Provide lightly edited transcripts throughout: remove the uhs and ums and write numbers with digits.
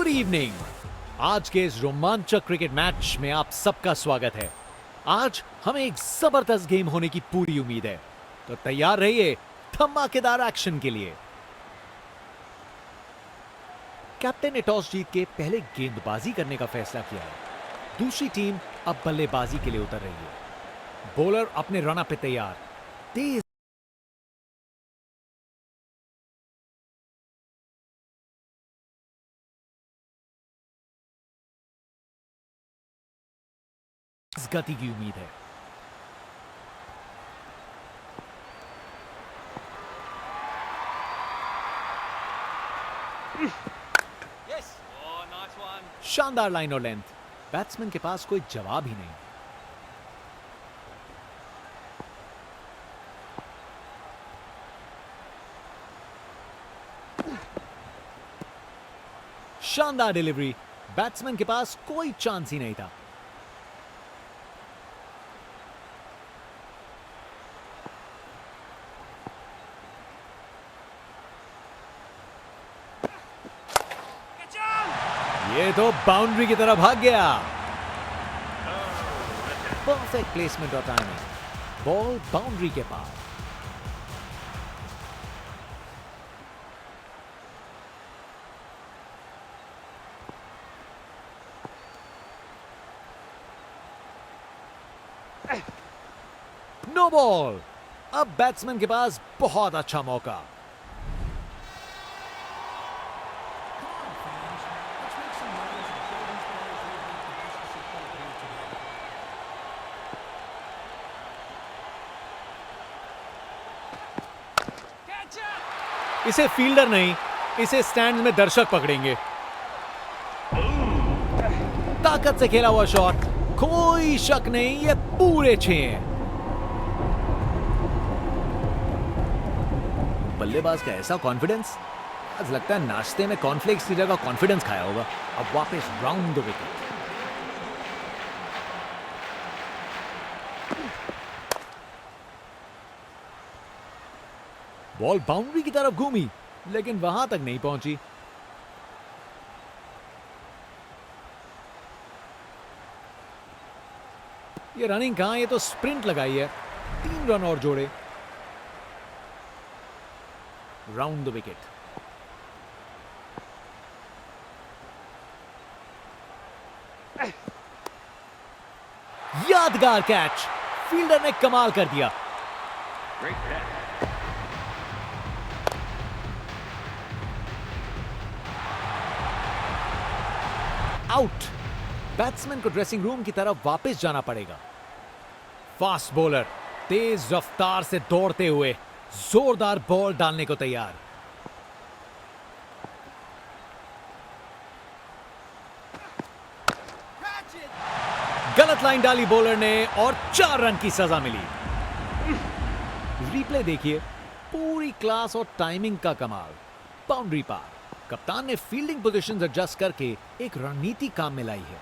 Good evening. आज के इस रोमांचक क्रिकेट मैच में आप सबका स्वागत है। आज हमें एक जबरदस्त गेम होने की पूरी उम्मीद है, तो तैयार रहिए धमाकेदार एक्शन के लिए। कैप्टन ने टॉस जीत के पहले गेंदबाजी करने का फैसला किया है। दूसरी टीम अब बल्लेबाजी के लिए उतर रही है। बॉलर अपने रन पे तैयार। तेज गति की उम्मीद है। शानदार लाइन और लेंथ। बैट्समैन के पास कोई जवाब ही नहीं। शानदार डिलीवरी। बैट्समैन के पास कोई चांस ही नहीं था। ये तो बाउंड्री की तरफ भाग गया। परफेक्ट प्लेसमेंट और टाइमिंग। बॉल बाउंड्री के पार। No ball. अब बैट्समैन के पास बहुत अच्छा मौका। इसे फील्डर नहीं, इसे स्टैंड में दर्शक पकड़ेंगे। ताकत से खेला हुआ शॉट, कोई शक नहीं, ये पूरे 6 हैं। बल्लेबाज का ऐसा कॉन्फिडेंस, आज लगता है नाश्ते में कॉर्नफ्लेक्स की जगह कॉन्फिडेंस खाया होगा। अब वापस round the wicket. Ball boundary की तरफ घूमी, लेकिन वहां तक नहीं पहुंची। ये रनिंग कहां, ये तो स्प्रिंट लगाई है। 3 रन और जोड़े। Round the wicket. यादगार कैच। फील्डर ने कमाल कर दिया। आउट। बैट्समैन को ड्रेसिंग रूम की तरफ वापस जाना पड़ेगा। फास्ट बॉलर तेज रफ्तार से दौड़ते हुए जोरदार बॉल डालने को तैयार। गलत लाइन डाली बॉलर ने और 4 रन की सजा मिली। रिप्ले देखिए, पूरी क्लास और टाइमिंग का कमाल। बाउंड्री पार। कप्तान ने फील्डिंग पोजीशंस एडजस्ट करके एक रणनीति काम में लाई है।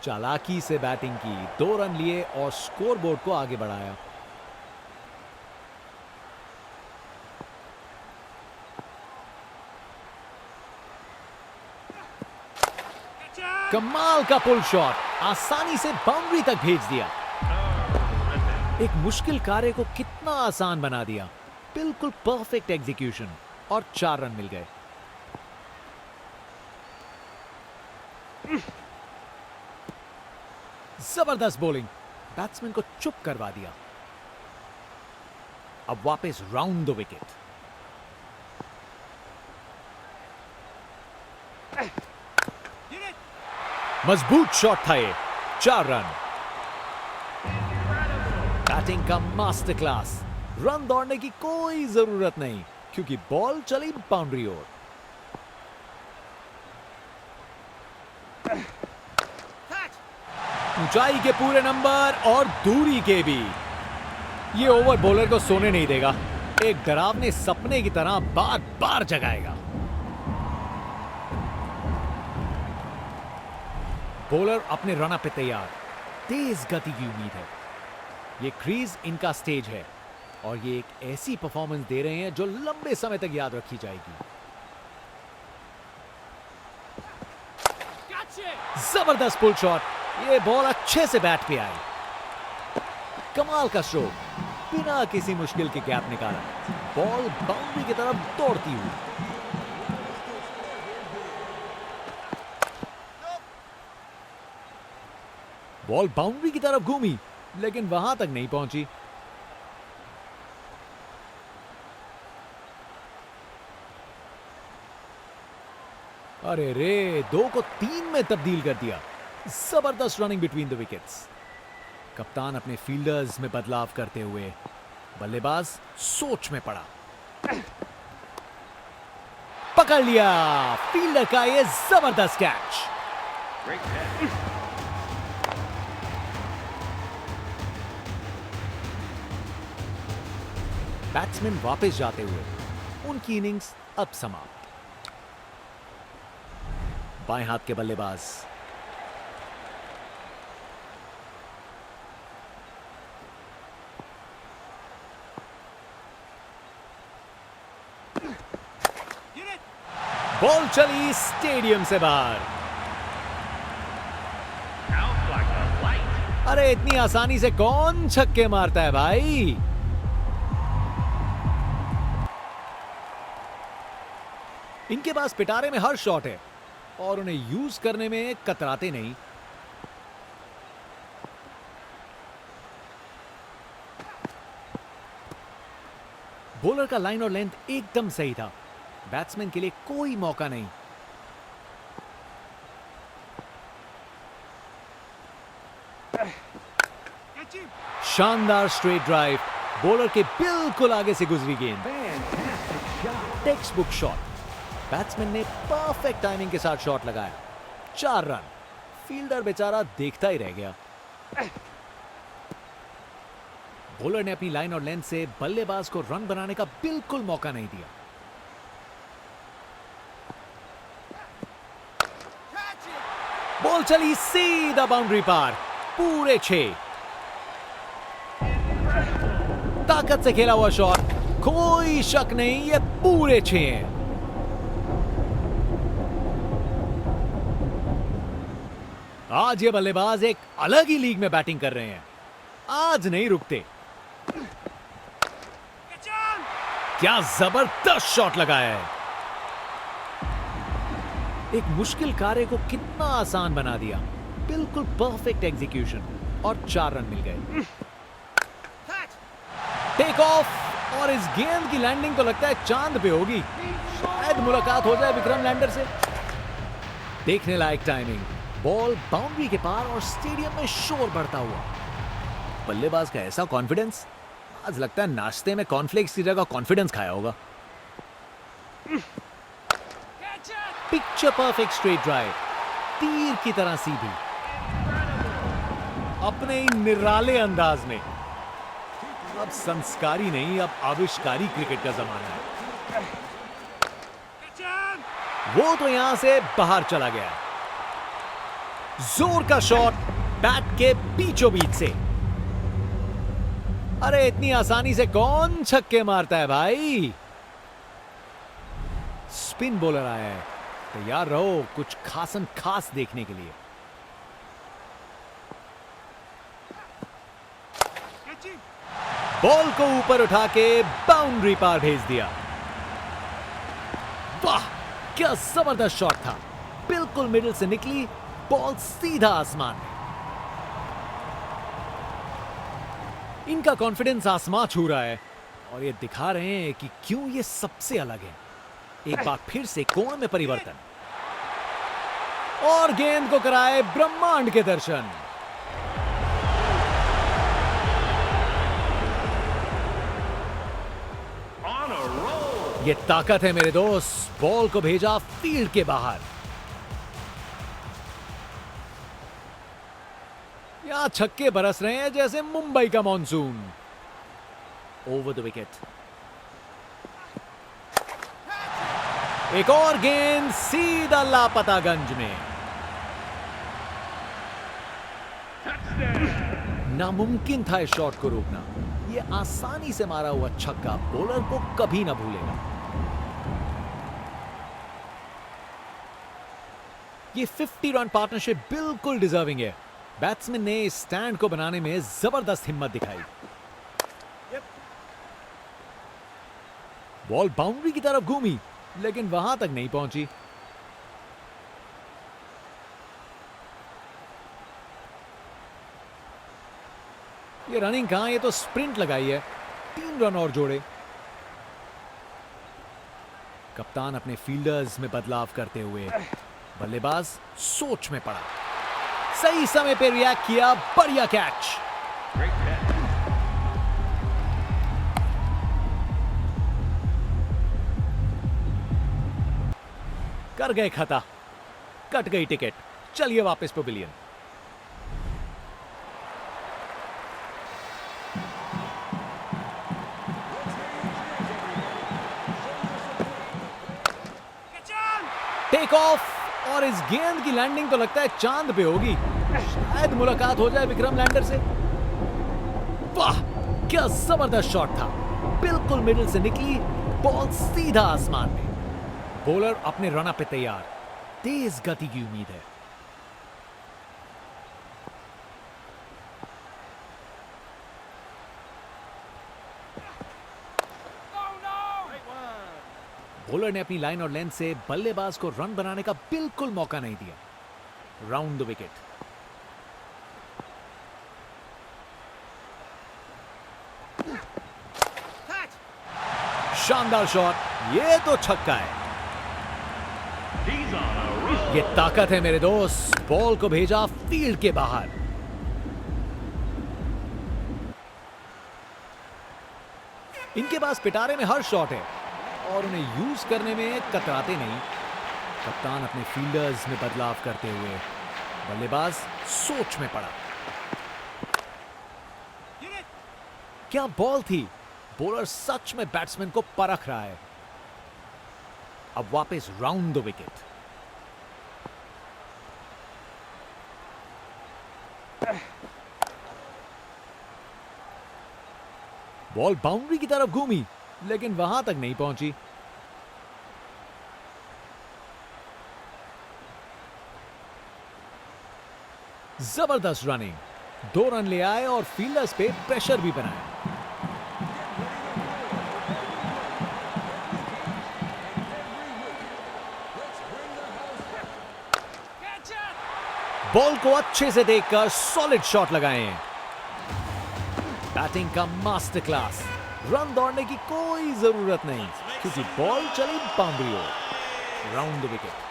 चालाकी से बैटिंग की, 2 रन लिए और स्कोरबोर्ड को आगे बढ़ाया। कमाल का पुल शॉट, आसानी से बाउंड्री तक भेज दिया। एक मुश्किल कार्य को कितना आसान बना दिया। बिल्कुल परफेक्ट एग्जीक्यूशन और 4 रन मिल गए। जबरदस्त बॉलिंग। बैट्समैन को चुप करवा दिया। अब वापस राउंड द विकेट। मजबूत शॉट था ये। 4 रन। बैटिंग का मास्टर क्लास। रन दौड़ने की कोई जरूरत नहीं, क्योंकि बॉल चली बाउंड्री ओर। ऊंचाई के पूरे नंबर और दूरी के भी। ये ओवर बॉलर को सोने नहीं देगा। एक डरावने सपने की तरह बार बार जगाएगा। बॉलर अपने रन पे तैयार, तेज गति की उम्मीद है। ये क्रीज इनका स्टेज है और ये एक ऐसी परफॉर्मेंस दे रहे हैं जो लंबे समय तक याद रखी जाएगी। जबरदस्त पुल शॉट, ये बॉल अच्छे से बैट पे आई। कमाल का स्ट्रोक, बिना किसी मुश्किल के गैप निकाला, बॉल बाउंड्री की तरफ दौड़ती हुई। बॉल बाउंड्री की तरफ घूमी लेकिन वहां तक नहीं पहुंची। अरे रे, 2 को 3 में तब्दील कर दिया। जबरदस्त रनिंग बिटवीन द विकेट्स। कप्तान अपने फील्डर्स में बदलाव करते हुए बल्लेबाज सोच में पड़ा। पकड़ लिया फील्डर का ये जबरदस्त कैच। बैट्समैन वापस जाते हुए उनकी इनिंग्स अब समाप्त। बाएं हाथ के बल्लेबाज बॉल चली स्टेडियम से बाहर। अरे इतनी आसानी से कौन छक्के मारता है भाई। इनके पास पिटारे में हर शॉट है और उन्हें यूज करने में कतराते नहीं। बॉलर का लाइन और लेंथ एकदम सही था। बैट्समैन के लिए कोई मौका नहीं। शानदार स्ट्रेट ड्राइव, बॉलर के बिल्कुल आगे से गुजरी गेंद। Text book shot. बैट्समैन ने परफेक्ट टाइमिंग के साथ शॉट लगाया। 4 रन। फील्डर बेचारा देखता ही रह गया। बॉलर ने अपनी लाइन और लेंथ से बल्लेबाज को रन बनाने का बिल्कुल मौका नहीं दिया। बॉल चली सीधा बाउंड्री पार, पूरे 6। ताकत से खेला हुआ शॉट, कोई शक नहीं ये पूरे 6 हैं। आज ये बल्लेबाज एक अलग ही लीग में बैटिंग कर रहे हैं। आज नहीं रुकते। क्या जबरदस्त शॉट लगाया है। एक मुश्किल कार्य को कितना आसान बना दिया। बिल्कुल परफेक्ट एग्जीक्यूशन और 4 रन मिल गए। टेक ऑफ और इस गेंद की लैंडिंग तो लगता है चांद पे होगी। शायद मुलाकात हो जाए विक्रम लैंडर से। देखने लायक टाइमिंग, बॉल बाउंड्री के पार और स्टेडियम में शोर बढ़ता हुआ। बल्लेबाज का ऐसा कॉन्फिडेंस, आज लगता है नाश्ते में कॉर्नफ्लेक्स की जगह कॉन्फिडेंस खाया होगा। पिक्चर परफेक्ट स्ट्रेट ड्राइव, तीर की तरह सीधी, अपने ही निराले अंदाज में। अब संस्कारी नहीं, अब आविष्कारी क्रिकेट का जमाना है। वो तो यहां से बाहर चला गया। जोर का शॉट बैट के बीचों बीच से। अरे इतनी आसानी से कौन छक्के मारता है भाई। स्पिन बॉलर आया है, तैयार रहो कुछ खासन खास देखने के लिए। बॉल को ऊपर उठा के बाउंड्री पार भेज दिया। वाह क्या जबरदस्त शॉट था। बिल्कुल मिडिल से निकली बॉल सीधा आसमान में। इनका कॉन्फिडेंस आसमां छू रहा है और ये दिखा रहे हैं कि क्यों ये सबसे अलग है। एक बार फिर से कोण में परिवर्तन और गेंद को कराए ब्रह्मांड के दर्शन। ये ताकत है मेरे दोस्त। बॉल को भेजा फील्ड के बाहर। यहां छक्के बरस रहे हैं जैसे मुंबई का मॉनसून। Over the wicket. एक और गेंद सीधा लापतागंज में। नामुमकिन था इस शॉट को रोकना। ये आसानी से मारा हुआ छक्का बॉलर को कभी ना भूलेगा। ये 50 रन पार्टनरशिप बिल्कुल डिजर्विंग है। बैट्समैन ने इस स्टैंड को बनाने में जबरदस्त हिम्मत दिखाई। बॉल बाउंड्री की तरफ घूमी लेकिन वहां तक नहीं पहुंची। ये रनिंग कहां, ये तो स्प्रिंट लगाई है। 3 रन और जोड़े। कप्तान अपने फील्डर्स में बदलाव करते हुए बल्लेबाज सोच में पड़ा। सही समय पे रिएक्ट किया, बढ़िया कैच। कर गए खता, कट गई टिकट। चलिए वापस पवेलियन। टेक ऑफ और इस गेंद की लैंडिंग तो लगता है चांद पे होगी। शायद मुलाकात हो जाए विक्रम लैंडर से। वाह क्या जबरदस्त शॉट था। बिल्कुल मिडिल से निकली बॉल सीधा आसमान में। बॉलर अपने रन अप पे तैयार। तेज गति की उम्मीद है। बॉलर ने अपनी लाइन और लेंथ से बल्लेबाज को रन बनाने का बिल्कुल मौका नहीं दिया। Round the wicket. शानदार शॉट, ये तो छक्का है। ये ताकत है मेरे दोस्त। बॉल को भेजा फील्ड के बाहर। इनके पास पिटारे में हर शॉट है और उन्हें यूज करने में कतराते नहीं। कप्तान अपने फील्डर्स में बदलाव करते हुए बल्लेबाज सोच में पड़ा। क्या बॉल थी। बॉलर सच में बैट्समैन को परख रहा है। अब वापस round the wicket. Ball boundary की तरफ घूमी लेकिन वहां तक नहीं पहुंची। जबरदस्त रनिंग। 2 रन ले आए और फील्डर्स पे प्रेशर भी बनाया। बॉल को अच्छे से देखकर सॉलिड शॉट लगाए हैं। बैटिंग का मास्टर क्लास। रन दौड़ने की कोई जरूरत नहीं क्योंकि बॉल चली बाउंड्री ओर। Round the wicket.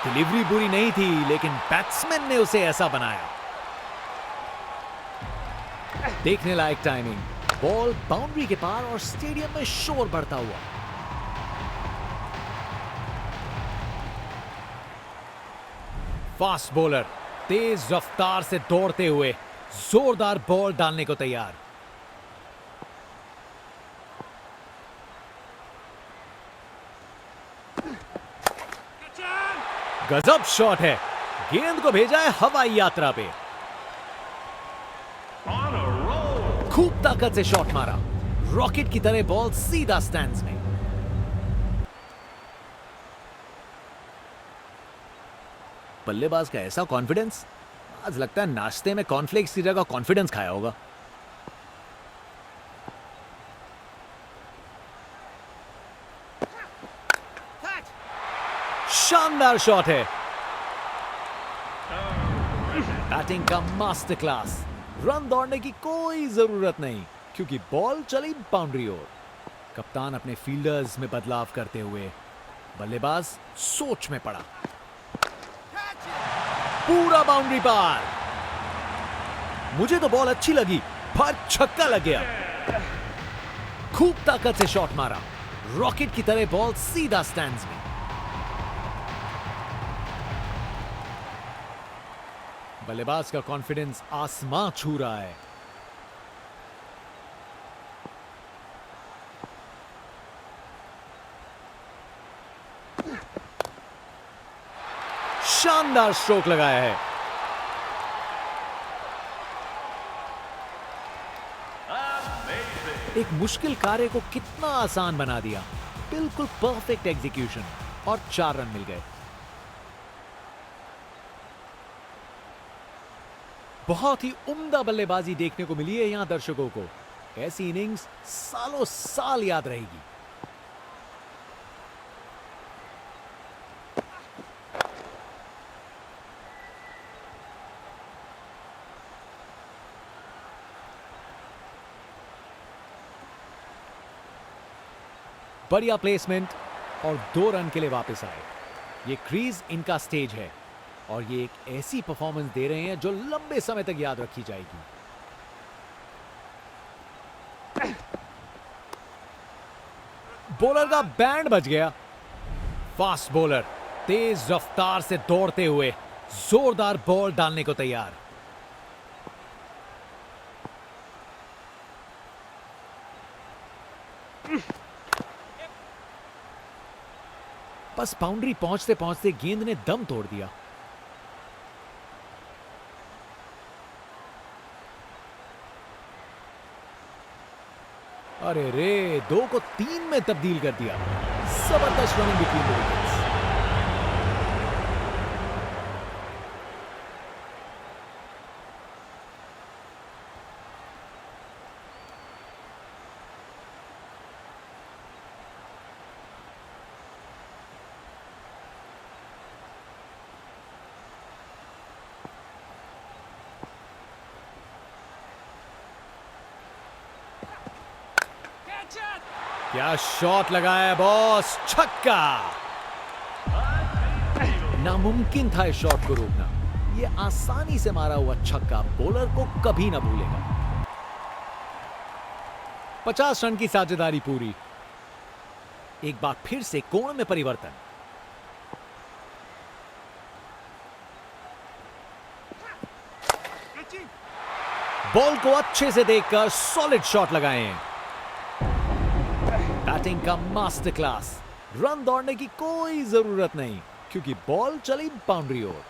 डिलीवरी बुरी नहीं थी लेकिन बैट्समैन ने उसे ऐसा बनाया। देखने लायक टाइमिंग। बॉल बाउंड्री के पार और स्टेडियम में शोर बढ़ता हुआ। फास्ट बॉलर तेज रफ्तार से दौड़ते हुए जोरदार बॉल डालने को तैयार। गजब शॉट है। गेंद को भेजा है हवाई यात्रा पे। खूब ताकत से शॉट मारा। रॉकेट की तरह बॉल सीधा स्टैंड्स में। बल्लेबाज का ऐसा कॉन्फिडेंस। आज लगता है नाश्ते में कॉर्नफ्लेक्स की जगह कॉन्फिडेंस खाया होगा। शानदार शॉट है। बैटिंग का मास्टर क्लास। रन दौड़ने की कोई जरूरत नहीं क्योंकि बॉल चली बाउंड्री ओर। कप्तान अपने फील्डर्स में बदलाव करते हुए बल्लेबाज सोच में पड़ा। पूरा बाउंड्री पार। मुझे तो बॉल अच्छी लगी पर छक्का लग गया। खूब ताकत से शॉट मारा। रॉकेट की तरह बॉल सीधा स्टैंड्स में। बल्लेबाज का कॉन्फिडेंस आसमां छू रहा है। शानदार स्ट्रोक लगाया है। एक मुश्किल कार्य को कितना आसान बना दिया। बिल्कुल परफेक्ट एग्जीक्यूशन और 4 रन मिल गए। बहुत ही उम्दा बल्लेबाजी देखने को मिली है यहां दर्शकों को। ऐसी इनिंग्स सालों साल याद रहेगी। बढ़िया प्लेसमेंट और 2 रन के लिए वापस आए। ये क्रीज इनका स्टेज है और ये एक ऐसी परफॉर्मेंस दे रहे हैं जो लंबे समय तक याद रखी जाएगी। बॉलर का बैंड बज गया। फास्ट बॉलर तेज रफ्तार से दौड़ते हुए जोरदार बॉल डालने को तैयार। बस बाउंड्री पहुंचते पहुंचते गेंद ने दम तोड़ दिया। अरे रे, 2 को 3 में तब्दील कर दिया। जबरदस्त रनिंग बिटवीन द विकेट्स। क्या शॉट लगाया बॉस, छक्का। नामुमकिन था इस शॉट को रोकना। ये आसानी से मारा हुआ छक्का बॉलर को कभी ना भूलेगा। 50 रन की साझेदारी पूरी। एक बार फिर से कोण में परिवर्तन। बॉल को अच्छे से देखकर सॉलिड शॉट लगाए हैं। बैटिंग का मास्टर क्लास। रन दौड़ने की कोई जरूरत नहीं क्योंकि बॉल चली बाउंड्री ओर।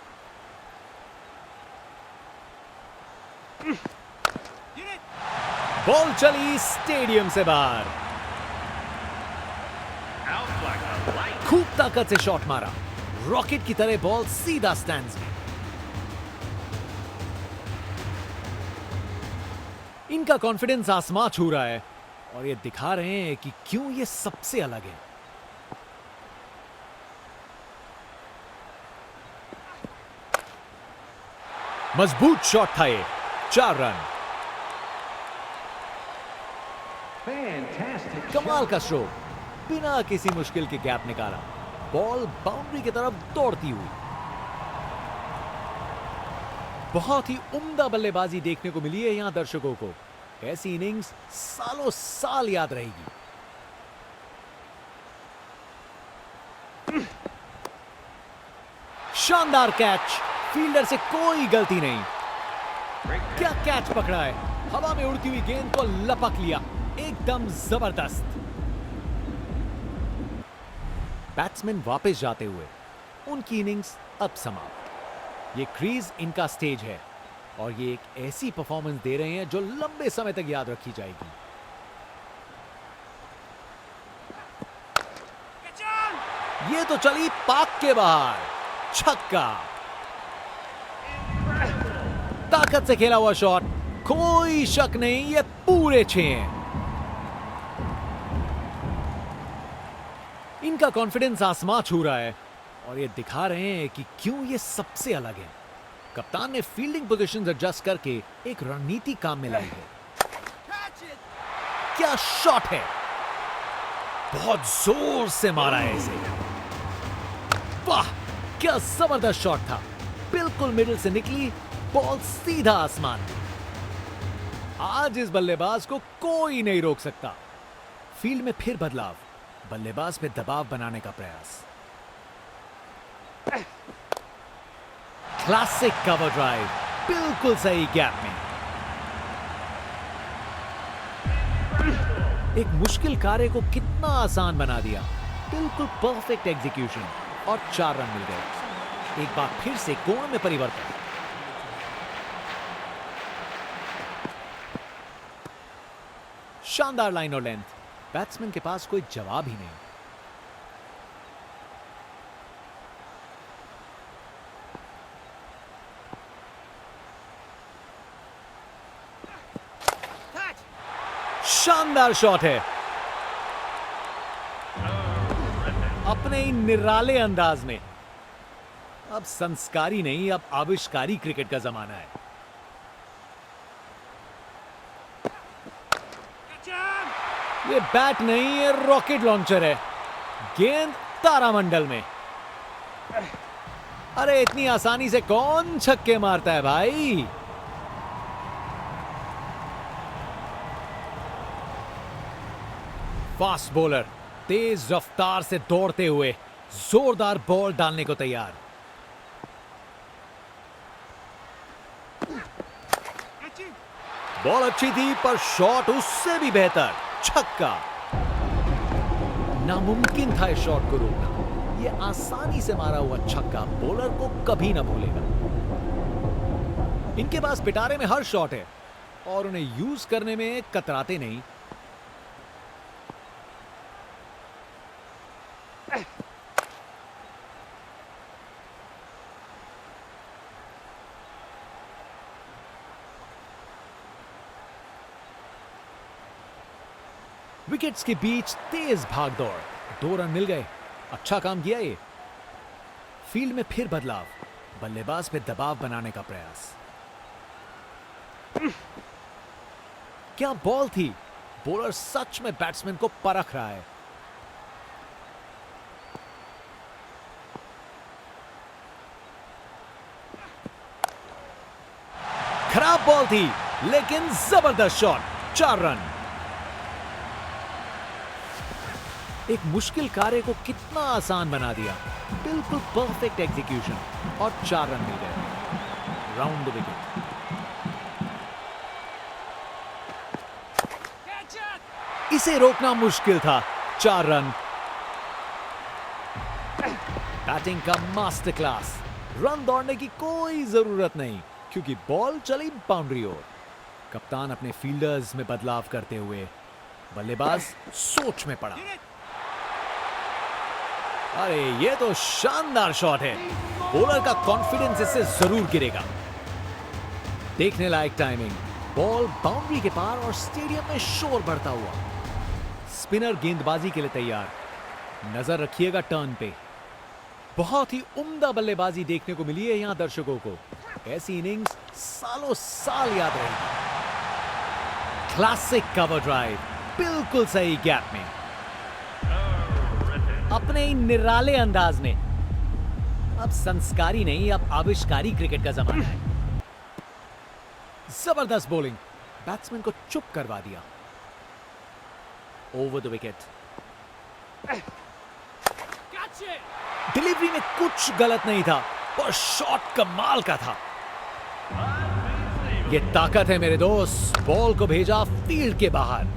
बॉल चली स्टेडियम से बाहर। खूब ताकत से शॉट मारा। रॉकेट की तरह बॉल सीधा स्टैंड्स में। इनका कॉन्फिडेंस आसमां छू रहा है और ये दिखा रहे हैं कि क्यों ये सबसे अलग है। मजबूत शॉट था ये। 4 रन। कमाल का स्ट्रोक। बिना किसी मुश्किल के गैप निकाला। बॉल बाउंड्री की तरफ दौड़ती हुई। बहुत ही उम्दा बल्लेबाजी देखने को मिली है यहां दर्शकों को। ऐसी इनिंग्स सालों साल याद रहेगी। शानदार कैच। फील्डर से कोई गलती नहीं। क्या कैच पकड़ा है। हवा में उड़ती हुई गेंद को लपक लिया। एकदम जबरदस्त। बैट्समैन वापस जाते हुए उनकी इनिंग्स अब समाप्त। ये क्रीज इनका स्टेज है और ये एक ऐसी परफॉर्मेंस दे रहे हैं जो लंबे समय तक याद रखी जाएगी। ये तो चली पाक के बाहर। छक्का। ताकत से खेला हुआ शॉट। कोई शक नहीं, ये पूरे 6 हैं। इनका कॉन्फिडेंस आसमां छू रहा है और ये दिखा रहे हैं कि क्यों ये सबसे अलग है। कप्तान ने फील्डिंग पोजीशंस एडजस्ट करके एक रणनीति काम में लाई है। क्या शॉट है। बहुत जोर से मारा है इसे। वाह, क्या जबरदस्त शॉट था। बिल्कुल मिडिल से निकली बॉल सीधा आसमान। आज इस बल्लेबाज को कोई नहीं रोक सकता। फील्ड में फिर बदलाव। बल्लेबाज पे दबाव बनाने का प्रयास। Classic cover drive. बिल्कुल सही गैप में। एक मुश्किल कार्य को कितना आसान बना दिया। बिल्कुल परफेक्ट एग्जीक्यूशन और 4 रन मिल गए। एक बार फिर से कोण में परिवर्तन। शानदार लाइन और लेंथ, बैट्समैन के पास कोई जवाब ही नहीं। शानदार शॉट है, अपने ही निराले अंदाज में। अब संस्कारी नहीं, अब आविष्कारी क्रिकेट का जमाना है। ये बैट नहीं, ये रॉकेट लॉन्चर है। गेंद तारामंडल में। अरे इतनी आसानी से कौन छक्के मारता है भाई। फास्ट बॉलर तेज रफ्तार से दौड़ते हुए जोरदार बॉल डालने को तैयार। बॉल अच्छी थी पर शॉट उससे भी बेहतर, छक्का। नामुमकिन था इस शॉट को रोकना। यह आसानी से मारा हुआ छक्का बॉलर को कभी ना भूलेगा। इनके पास पिटारे में हर शॉट है और उन्हें यूज करने में कतराते नहीं। विकेट्स के बीच तेज भागदौड़, 2 रन मिल गए। अच्छा काम किया ये। फील्ड में फिर बदलाव, बल्लेबाज पे दबाव बनाने का प्रयास। क्या बॉल थी। बॉलर सच में बैट्समैन को परख रहा है। खराब बॉल थी लेकिन जबरदस्त शॉट, 4 रन। एक मुश्किल कार्य को कितना आसान बना दिया। बिल्कुल परफेक्ट एग्जीक्यूशन और 4 रन मिल गए। Round the wicket. इसे रोकना मुश्किल था, 4 रन। बैटिंग का मास्टर क्लास। रन दौड़ने की कोई जरूरत नहीं क्योंकि बॉल चली बाउंड्री ओर। कप्तान अपने फील्डर्स में बदलाव करते हुए बल्लेबाज सोच में पड़ा। अरे ये तो शानदार शॉट है। बॉलर का कॉन्फिडेंस इससे जरूर गिरेगा। देखने लायक टाइमिंग, बॉल बाउंड्री के पार और स्टेडियम में शोर बढ़ता हुआ। स्पिनर गेंदबाजी के लिए तैयार। नजर रखिएगा टर्न पे। बहुत ही उम्दा बल्लेबाजी देखने को मिली है यहां दर्शकों को। ऐसी इनिंग्स सालों साल याद रहेगी। क्लासिक कवर ड्राइव, बिल्कुल सही गैप में, अपने ही निराले अंदाज में। अब संस्कारी नहीं, अब आविष्कारी क्रिकेट का जमाना है। जबरदस्त बॉलिंग, बैट्समैन को चुप करवा दिया। Over the wicket. डिलीवरी में कुछ गलत नहीं था और शॉट कमाल का था। ये ताकत है मेरे दोस्त। बॉल को भेजा फील्ड के बाहर।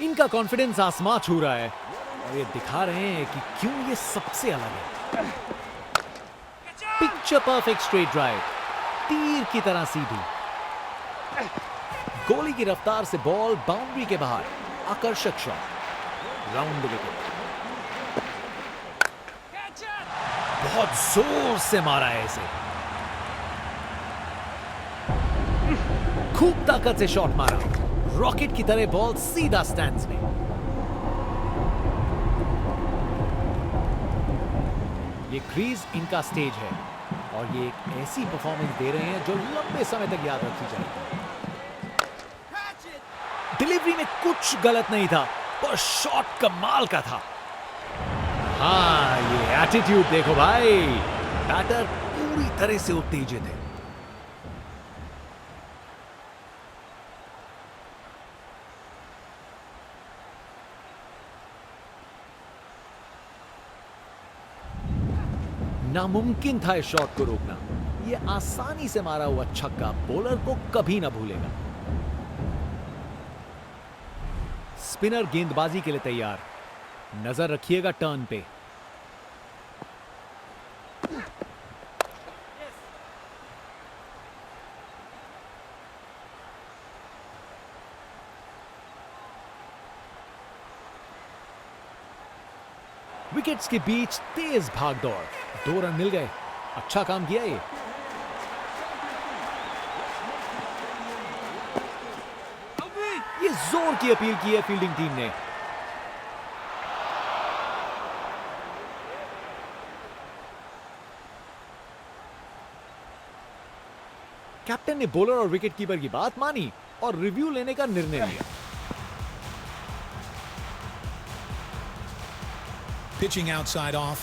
इनका कॉन्फिडेंस आसमां छू रहा है और ये दिखा रहे हैं कि क्यों ये सबसे अलग है। पिक्चर परफेक्ट स्ट्रेट ड्राइव, तीर की तरह सीधी। गोली की रफ्तार से बॉल बाउंड्री के बाहर, आकर्षक शॉट। Round the wicket. बहुत जोर से मारा है इसे। खूब ताकत से शॉट मारा। रॉकेट की तरह बॉल सीधा स्टैंड्स में। ये क्रीज इनका स्टेज है और ये एक ऐसी परफॉर्मेंस दे रहे हैं जो लंबे समय तक याद रखी जाएगी। डिलीवरी में कुछ गलत नहीं था पर शॉट कमाल का था। हाँ, ये एटीट्यूड देखो भाई। बैटर पूरी तरह से उत्तेजित है। नामुमकिन था इस शॉट को रोकना। यह आसानी से मारा हुआ छक्का बॉलर को कभी ना भूलेगा। स्पिनर गेंदबाजी के लिए तैयार। नजर रखिएगा टर्न पे। विकेट्स के बीच तेज भाग दौड़, 2 रन मिल गए। अच्छा काम किया ये। ये जोर की अपील की है फील्डिंग टीम ने। कैप्टन ने बॉलर और विकेट कीपर की बात मानी और रिव्यू लेने का निर्णय लिया। Pitching outside off,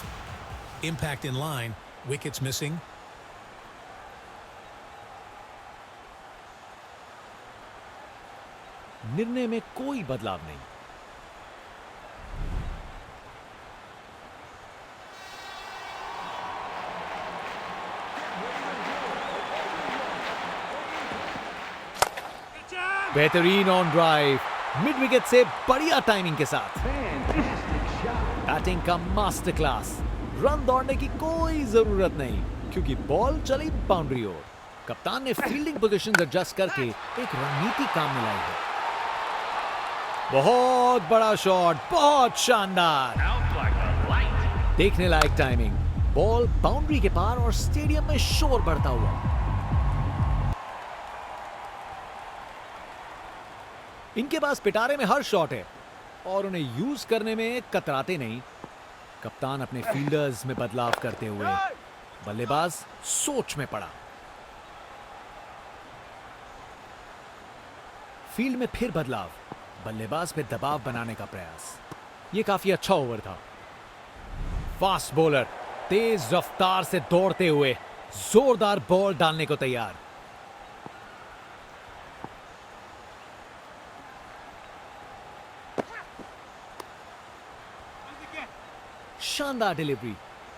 impact in line, wickets missing. निर्णय में कोई बदलाव नहीं। बेहतरीन ऑन ड्राइव, मिड विकेट से बढ़िया टाइमिंग के साथ। बैटिंग का मास्टर क्लास। रन दौड़ने की कोई जरूरत नहीं क्योंकि बॉल चली बाउंड्री ओर। कप्तान ने फील्डिंग पोजीशन एडजस्ट करके एक रणनीति काम में लाई है। बहुत बड़ा शॉट, बहुत शानदार, देखने लायक टाइमिंग। बॉल बाउंड्री के पार और स्टेडियम में शोर बढ़ता हुआ। इनके पास पिटारे में हर शॉट है और उन्हें यूज करने में कतराते नहीं। कप्तान अपने फील्डर्स में बदलाव करते हुए बल्लेबाज सोच में पड़ा। फील्ड में फिर बदलाव, बल्लेबाज पे दबाव बनाने का प्रयास। यह काफी अच्छा ओवर था। फास्ट बॉलर तेज रफ्तार से दौड़ते हुए जोरदार बॉल डालने को तैयार। शानदार डिलीवरी,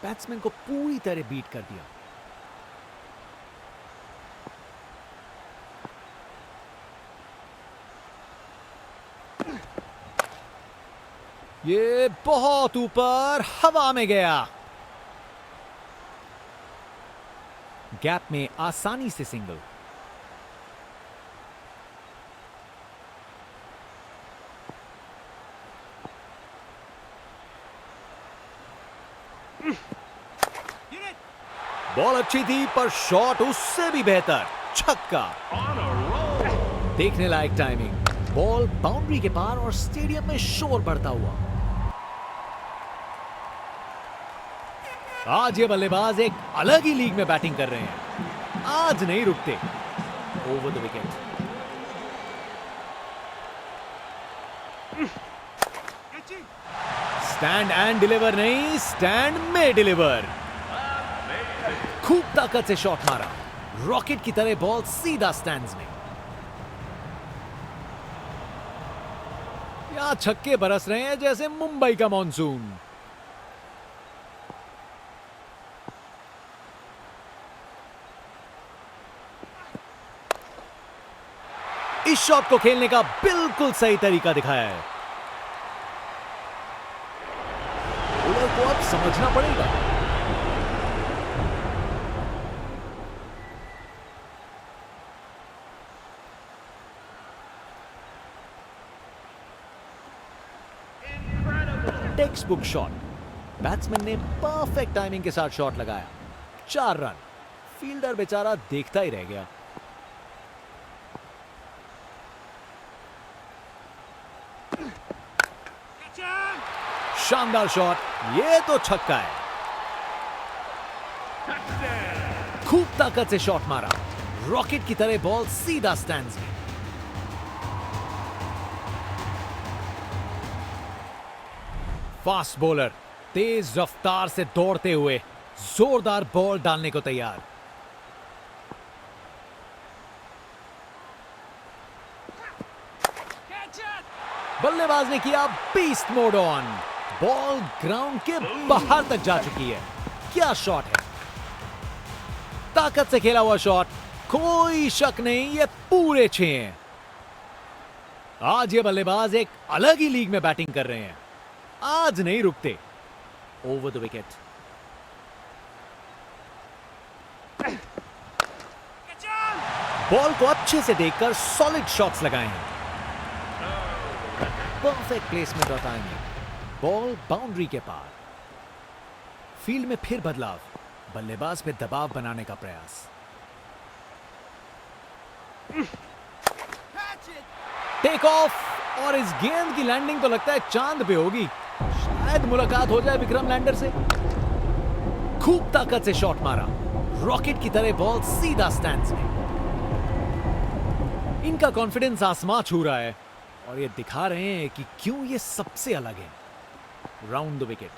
बैट्समैन को पूरी तरह बीट कर दिया। ये बहुत ऊपर हवा में गया। गैप में आसानी से सिंगल। बॉल अच्छी थी पर शॉट उससे भी बेहतर, छक्का। देखने लायक टाइमिंग, बॉल बाउंड्री के पार और स्टेडियम में शोर बढ़ता हुआ। आज ये बल्लेबाज एक अलग ही लीग में बैटिंग कर रहे हैं। आज नहीं रुकते। Over the wicket. Stand and deliver नहीं, स्टैंड में डिलीवर। खूब ताकत से शॉट मारा, रॉकेट की तरह बॉल सीधा स्टैंड्स में। यहां छक्के बरस रहे हैं जैसे मुंबई का मॉनसून। इस शॉट को खेलने का बिल्कुल सही तरीका दिखाया है। बॉलर को अब समझना पड़ेगा। Text book shot. बैट्समैन ने परफेक्ट टाइमिंग के साथ शॉट लगाया। 4 रन। फील्डर बेचारा देखता ही रह गया। शानदार शॉट, ये तो छक्का है। खूब ताकत से शॉट मारा, रॉकेट की तरह बॉल सीधा स्टैंड्स में। फास्ट बॉलर तेज रफ्तार से दौड़ते हुए जोरदार बॉल डालने को तैयार। बल्लेबाज ने किया beast mode on. Ball ground के बाहर तक जा चुकी है। क्या शॉट है, ताकत से खेला हुआ शॉट, कोई शक नहीं ये पूरे 6 हैं। आज ये बल्लेबाज एक अलग ही लीग में बैटिंग कर रहे हैं। आज नहीं रुकते। Over the wicket. बॉल को अच्छे से देखकर सॉलिड शॉट्स लगाए हैं। परफेक्ट प्लेसमेंट और टाइमिंग। बॉल बाउंड्री के पार। फील्ड में फिर बदलाव। बल्लेबाज पे दबाव बनाने का प्रयास। टेक ऑफ और इस गेंद की लैंडिंग तो लगता है चांद पे होगी। शायद मुलाकात हो जाए विक्रम लैंडर से। खूब ताकत से शॉट मारा। रॉकेट की तरह बॉल सीधा स्टैंड्स में। इनका कॉन्फिडेंस आसमां छू रहा है और ये दिखा रहे हैं कि क्यों ये सबसे अलग है। Round the wicket.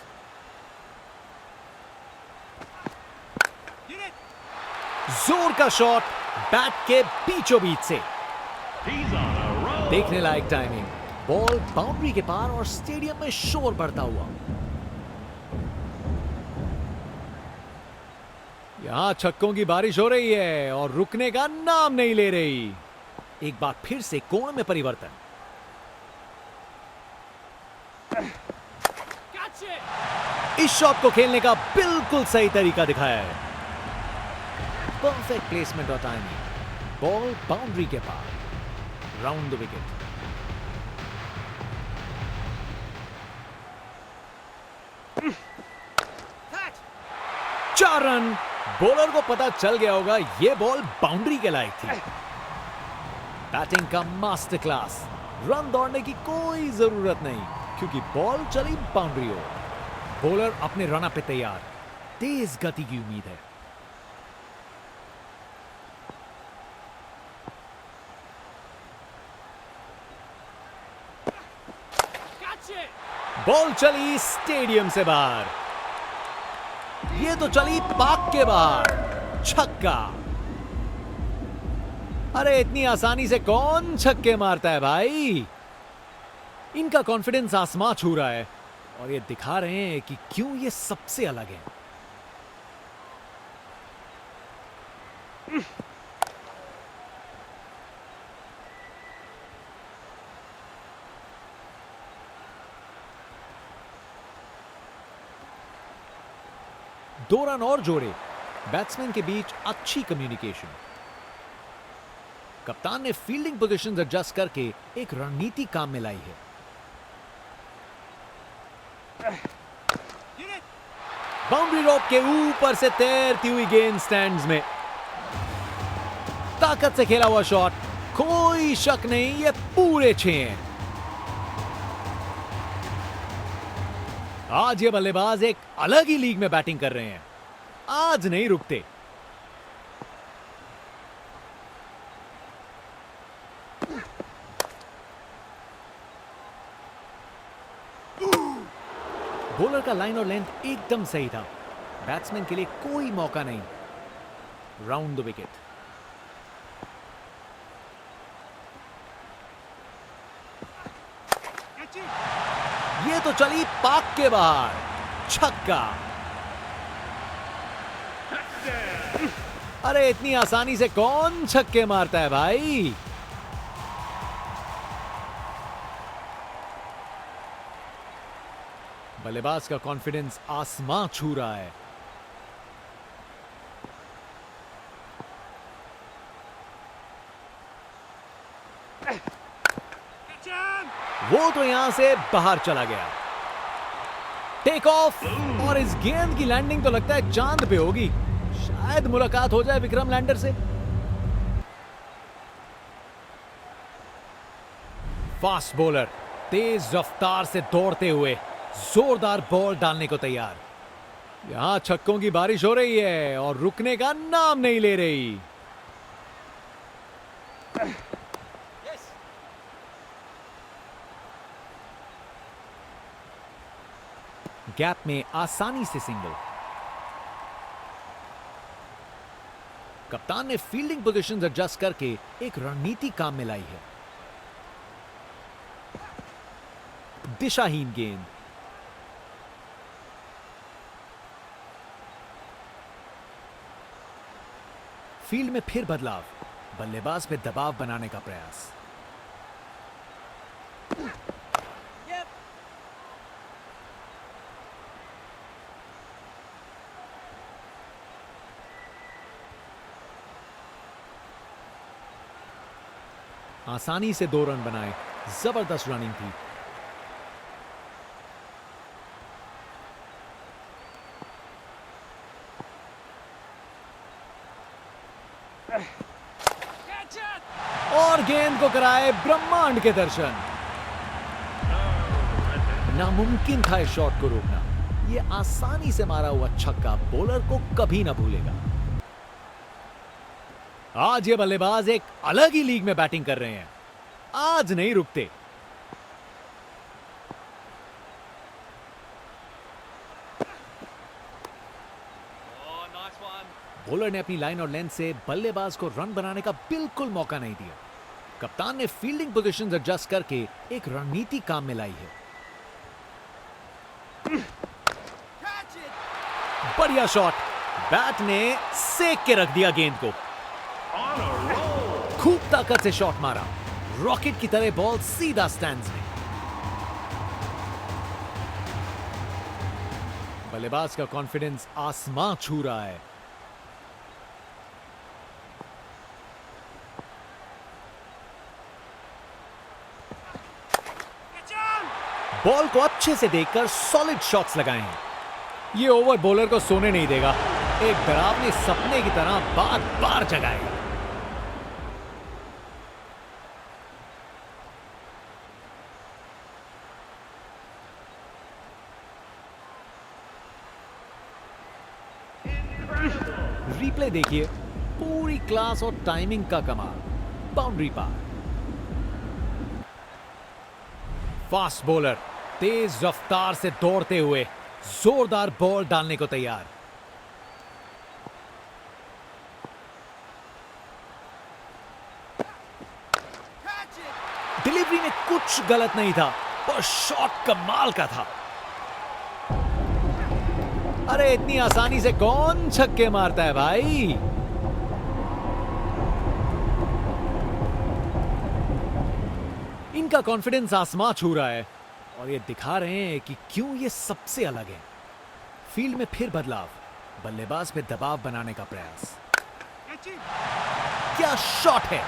जोर का शॉट बैट के बीचों बीच से। देखने लायक टाइमिंग। बॉल बाउंड्री के पार और स्टेडियम में शोर बढ़ता हुआ। यहां छक्कों की बारिश हो रही है और रुकने का नाम नहीं ले रही। एक बार फिर से कोण में परिवर्तन। इस शॉट को खेलने का बिल्कुल सही तरीका दिखाया है। परफेक्ट प्लेसमेंट और टाइमिंग। बॉल बाउंड्री के पार। Round the wicket. 4 run. Bowler को पता चल गया होगा यह बॉल बाउंड्री के लायक थी। बैटिंग का मास्टर क्लास। रन दौड़ने की कोई जरूरत नहीं क्योंकि बॉल चली बाउंड्री ओर। बॉलर अपने रन पे तैयार। तेज गति की उम्मीद है। बॉल चली स्टेडियम से बाहर। ये तो चली पार्क के बाहर। छक्का। अरे इतनी आसानी से कौन छक्के मारता है भाई। इनका कॉन्फिडेंस आसमां छू रहा है और ये दिखा रहे हैं कि क्यों ये सबसे अलग है। दो रन और जोड़े। बैट्समैन के बीच अच्छी कम्युनिकेशन। कप्तान ने फील्डिंग पोजीशंस एडजस्ट करके एक रणनीति काम में लाई है। बाउंड्री रोप के ऊपर से तैरती हुई गेंद स्टैंड्स में। ताकत से खेला हुआ शॉट। कोई शक नहीं ये पूरे 6 हैं। आज ये बल्लेबाज एक अलग ही लीग में बैटिंग कर रहे हैं। आज नहीं रुकते। बॉलर का लाइन और लेंथ एकदम सही था। बैट्समैन के लिए कोई मौका नहीं। Round the wicket. ये तो चली पार्क के बाहर। छक्का। अरे इतनी आसानी से कौन छक्के मारता है भाई। बल्लेबाज का कॉन्फिडेंस आसमां छू रहा है। वो तो यहां से बाहर चला गया। टेक ऑफ और इस गेंद की लैंडिंग तो लगता है चांद पे होगी। शायद मुलाकात हो जाए विक्रम लैंडर से। फास्ट बॉलर तेज रफ्तार से दौड़ते हुए जोरदार बॉल डालने को तैयार। यहां छक्कों की बारिश हो रही है और रुकने का नाम नहीं ले रही। गैप में आसानी से सिंगल। कप्तान ने फील्डिंग पोजीशंस एडजस्ट करके एक रणनीति काम में लाई है। दिशाहीन गेंद। फील्ड में फिर बदलाव। बल्लेबाज पे दबाव बनाने का प्रयास। आसानी से 2 रन बनाए। जबरदस्त रनिंग थी। और गेंद को कराए ब्रह्मांड के दर्शन। नामुमकिन था इस शॉट को रोकना। यह आसानी से मारा हुआ छक्का बॉलर को कभी ना भूलेगा। आज ये बल्लेबाज एक अलग ही लीग में बैटिंग कर रहे हैं। आज नहीं रुकते। बॉलर ने अपनी लाइन और लेंथ से बल्लेबाज को रन बनाने का बिल्कुल मौका नहीं दिया। कप्तान ने फील्डिंग पोजीशंस एडजस्ट करके एक रणनीति काम में लाई है। बढ़िया शॉट। बैट ने सेक के रख दिया गेंद को। खूब ताकत से शॉट मारा। रॉकेट की तरह बॉल सीधा स्टैंड्स में। बल्लेबाज का कॉन्फिडेंस आसमां छू रहा है। बॉल को अच्छे से देखकर सॉलिड शॉट्स लगाए हैं। ये ओवर बॉलर को सोने नहीं देगा। एक डरावने सपने की तरह बार बार जगाएगा। रिप्ले देखिए। पूरी क्लास और टाइमिंग का कमाल। बाउंड्री पार। फास्ट बॉलर तेज रफ्तार से दौड़ते हुए जोरदार बॉल डालने को तैयार। डिलीवरी में कुछ गलत नहीं था, पर शॉट कमाल का था। अरे इतनी आसानी से कौन छक्के मारता है भाई। इनका कॉन्फिडेंस आसमां छू रहा है और ये दिखा रहे हैं कि क्यों ये सबसे अलग है। फील्ड में फिर बदलाव। बल्लेबाज पे दबाव बनाने का प्रयास। क्या शॉट है।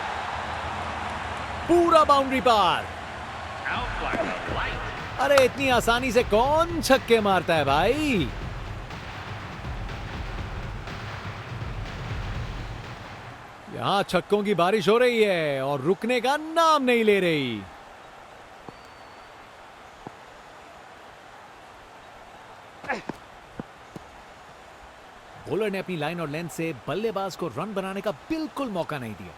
पूरा बाउंड्री पार। अरे इतनी आसानी से कौन छक्के मारता है भाई। यहां छक्कों की बारिश हो रही है और रुकने का नाम नहीं ले रही। बॉलर ने अपनी लाइन और लेंथ से बल्लेबाज को रन बनाने का बिल्कुल मौका नहीं दिया।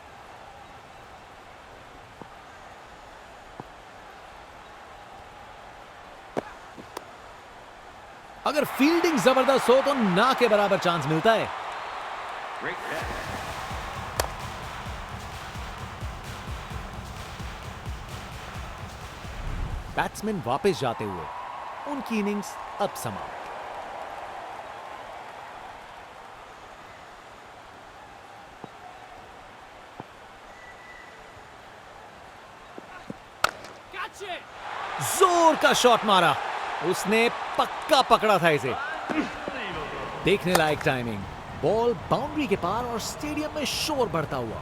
अगर फील्डिंग जबरदस्त हो तो ना के बराबर चांस मिलता है। बैट्समैन वापस जाते हुए उनकी इनिंग्स अब समाप्त। जोर का शॉट मारा। उसने पक्का पकड़ा था इसे। देखने लायक टाइमिंग। बॉल बाउंड्री के पार और स्टेडियम में शोर बढ़ता हुआ।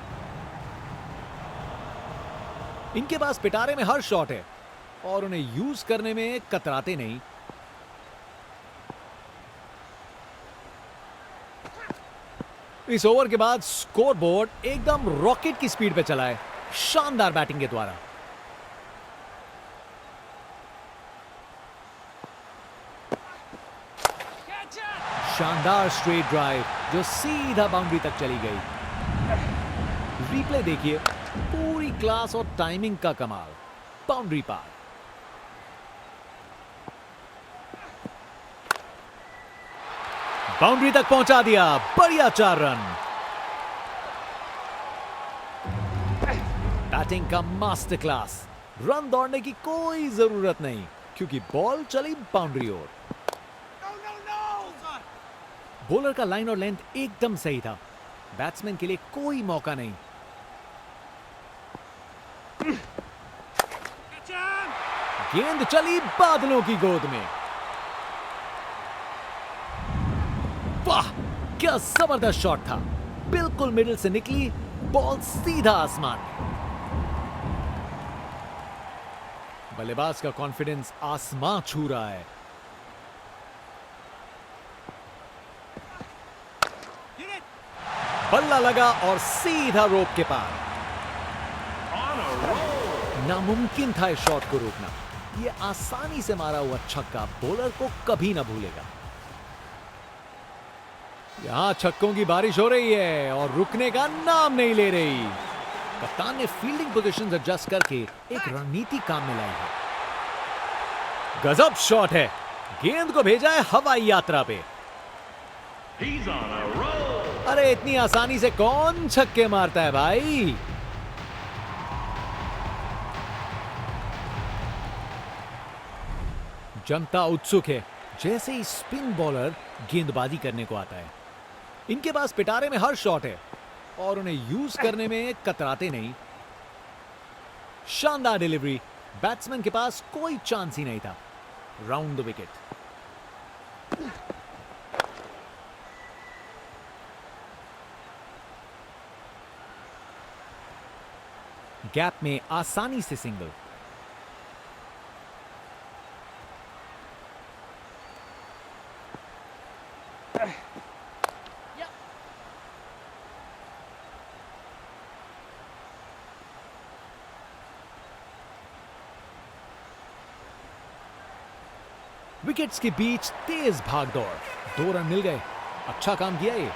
इनके पास पिटारे में हर शॉट है और उन्हें यूज करने में कतराते नहीं। इस ओवर के बाद स्कोर बोर्ड एकदम रॉकेट की स्पीड पे चला है, शानदार बैटिंग के द्वारा। शानदार स्ट्रेट ड्राइव जो सीधा बाउंड्री तक चली गई। रिप्ले देखिए। पूरी क्लास और टाइमिंग का कमाल। बाउंड्री पार। बाउंड्री तक पहुंचा दिया। बढ़िया 4 रन। बैटिंग का मास्टर क्लास। रन दौड़ने की कोई जरूरत नहीं क्योंकि बॉल चली बाउंड्री ओर। बॉलर का लाइन और लेंथ एकदम सही था। बैट्समैन के लिए कोई मौका नहीं। गेंद चली बादलों की गोद में। वाह क्या जबरदस्त शॉट था। बिल्कुल मिडिल से निकली बॉल सीधा आसमान में। बल्लेबाज का कॉन्फिडेंस आसमां छू रहा है। बल्ला लगा और सीधा रोप के पार। नामुमकिन था इस शॉट को रोकना। यह आसानी से मारा हुआ छक्का बॉलर को कभी ना भूलेगा। यहां छक्कों की बारिश हो रही है और रुकने का नाम नहीं ले रही। कप्तान ने फील्डिंग पोजीशंस एडजस्ट करके एक रणनीति काम में लाई है। गजब शॉट है, गेंद को भेजा है हवाई यात्रा पे। अरे इतनी आसानी से कौन छक्के मारता है भाई। जनता उत्सुक है जैसे ही स्पिन बॉलर गेंदबाजी करने को आता है। इनके पास पिटारे में हर शॉट है और उन्हें यूज करने में कतराते नहीं। शानदार डिलीवरी, बैट्समैन के पास कोई चांस ही नहीं था। Round the wicket. गैप में आसानी से सिंगल। विकेट्स के बीच तेज भागदौड़। 2 रन मिल गए। अच्छा काम किया ये।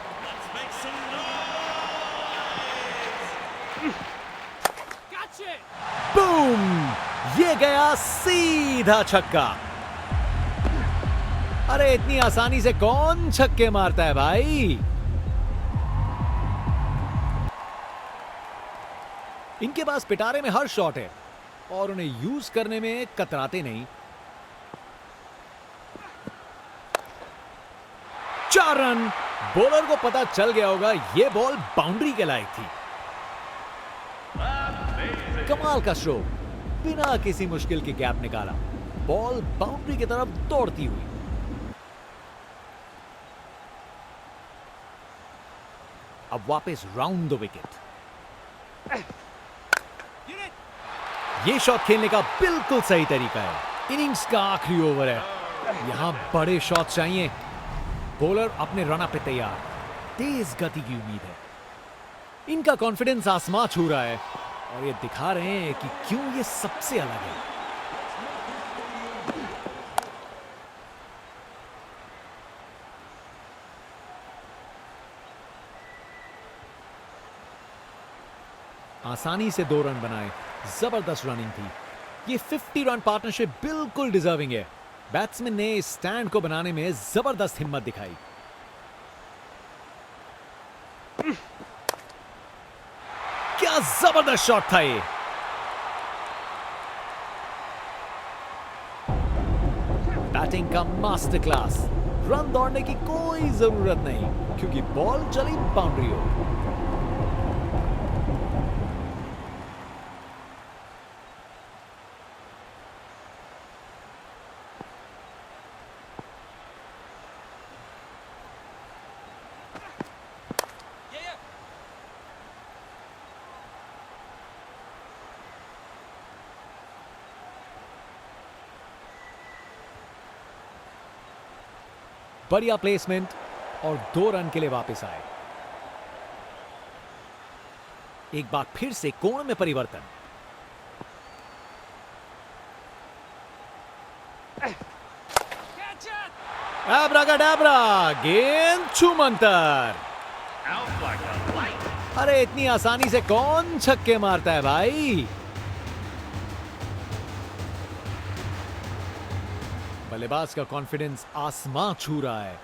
बूम! ये गया सीधा छक्का। अरे इतनी आसानी से कौन छक्के मारता है भाई। इनके पास पिटारे में हर शॉट है और उन्हें यूज करने में कतराते नहीं। 4 रन। बॉलर को पता चल गया होगा यह बॉल बाउंड्री के लायक थी। कमाल का स्ट्रोक, बिना किसी मुश्किल के गैप निकाला। बॉल बाउंड्री की तरफ दौड़ती हुई। अब वापस राउंड द विकेट। ये शॉट खेलने का बिल्कुल सही तरीका है। इनिंग्स का आखिरी ओवर है, यहां बड़े शॉट चाहिए। बॉलर अपने रन पे तैयार। तेज गति की उम्मीद है। इनका कॉन्फिडेंस आसमां छू रहा है और ये दिखा रहे हैं कि क्यों ये सबसे अलग है। आसानी से 2 रन बनाए। जबरदस्त रनिंग थी। ये 50 रन पार्टनरशिप बिल्कुल डिजर्विंग है। बैट्समैन ने इस स्टैंड को बनाने में जबरदस्त हिम्मत दिखाई। क्या जबरदस्त शॉट था ये। बैटिंग का मास्टर क्लास। रन दौड़ने की कोई जरूरत नहीं क्योंकि बॉल चली बाउंड्री हो। बढ़िया प्लेसमेंट और 2 रन के लिए वापस आए। एक बार फिर से कोण में परिवर्तन। एब्राकाडाब्रा, गेंद छूमंतर। अरे इतनी आसानी से कौन छक्के मारता है भाई। बल्लेबाज का कॉन्फिडेंस आसमां छू रहा है।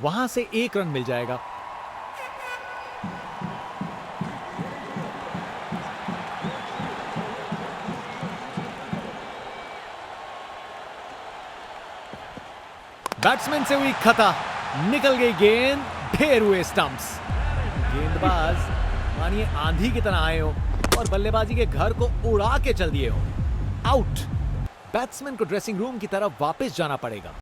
वहां से 1 रन मिल जाएगा। बैट्समैन से हुई खता, निकल गई गेंद, ढेर हुए स्टंप्स। गेंदबाज मानिए आंधी की तरह आए हो और बल्लेबाजी के घर को उड़ा के चल दिए हो। आउट। बैट्समैन को ड्रेसिंग रूम की तरफ वापस जाना पड़ेगा।